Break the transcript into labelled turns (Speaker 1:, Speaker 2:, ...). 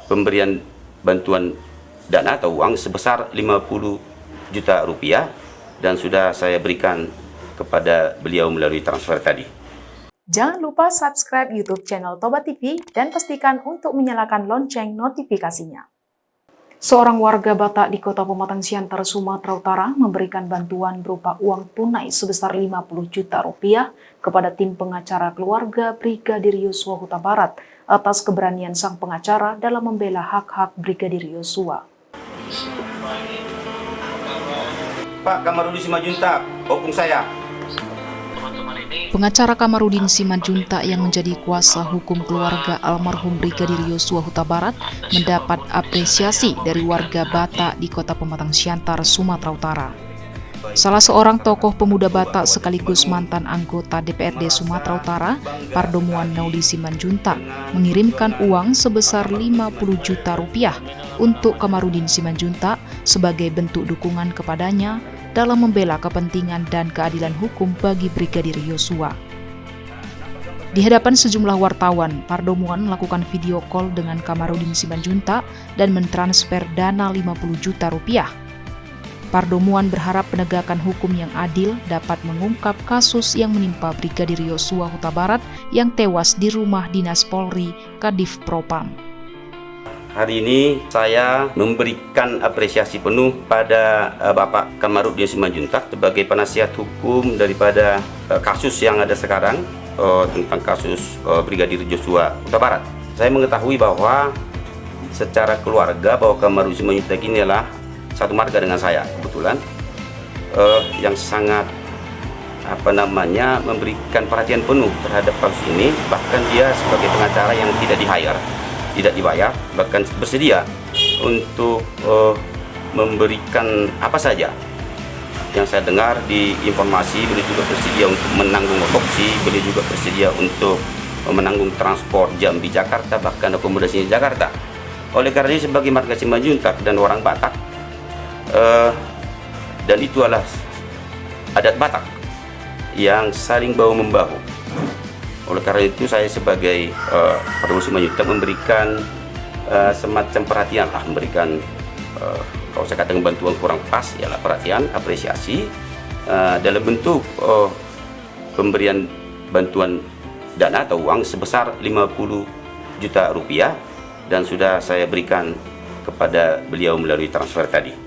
Speaker 1: pemberian bantuan dana atau uang sebesar 50 juta rupiah dan sudah saya berikan kepada beliau melalui transfer tadi.
Speaker 2: Jangan lupa subscribe YouTube channel Toba TV dan pastikan untuk menyalakan lonceng notifikasinya. Seorang warga Batak di Kota Pematang Siantar, Sumatera Utara memberikan bantuan berupa uang tunai sebesar 50 juta rupiah kepada tim pengacara keluarga Brigadir Yosua Huta Barat atas keberanian sang pengacara dalam membela hak-hak Brigadir Yosua.
Speaker 1: Pak Kamarudin Simanjuntak, opung saya.
Speaker 3: Pengacara Kamarudin Simanjuntak yang menjadi kuasa hukum keluarga almarhum Brigadir Yosua Huta Barat mendapat apresiasi dari warga Batak di Kota Pematang Siantar, Sumatera Utara. Salah seorang tokoh pemuda Batak sekaligus mantan anggota DPRD Sumatera Utara, Pardomuan Nauli Simanjuntak, mengirimkan uang sebesar 50 juta rupiah untuk Kamarudin Simanjuntak sebagai bentuk dukungan kepadanya dalam membela kepentingan dan keadilan hukum bagi Brigadir Yosua. Di hadapan sejumlah wartawan, Pardomuan melakukan video call dengan Kamarudin Simanjuntak dan mentransfer dana 50 juta rupiah. Pardomuan berharap penegakan hukum yang adil dapat mengungkap kasus yang menimpa Brigadir Yosua Huta Barat yang tewas di rumah dinas Polri, Kadif Propam.
Speaker 1: Hari ini saya memberikan apresiasi penuh pada Bapak Kamarudin Simanjuntak sebagai penasihat hukum daripada kasus yang ada sekarang tentang kasus Brigadir Yosua Huta Barat. Saya mengetahui bahwa secara keluarga bahwa Kamarudin Simanjuntak ini adalah satu marga dengan saya kebetulan, yang sangat memberikan perhatian penuh terhadap kasus ini. Bahkan dia sebagai pengacara yang tidak di-hire, tidak dibayar, bahkan bersedia untuk memberikan apa saja. Yang saya dengar di informasi, beliau juga bersedia untuk menanggung otopsi, beliau juga bersedia untuk menanggung transport jam di Jakarta, bahkan akomodasi di Jakarta. Oleh karena ini sebagai marga Simanjuntak dan orang Batak, dan itu adalah adat Batak yang saling bahu-membahu. Oleh karena itu saya sebagai Pardomuan Simanjuntak memberikan semacam perhatian lah, memberikan kalau saya katakan bantuan kurang pas, ialah perhatian, apresiasi dalam bentuk pemberian bantuan dana atau uang sebesar 50 juta rupiah dan sudah saya berikan kepada beliau melalui transfer tadi.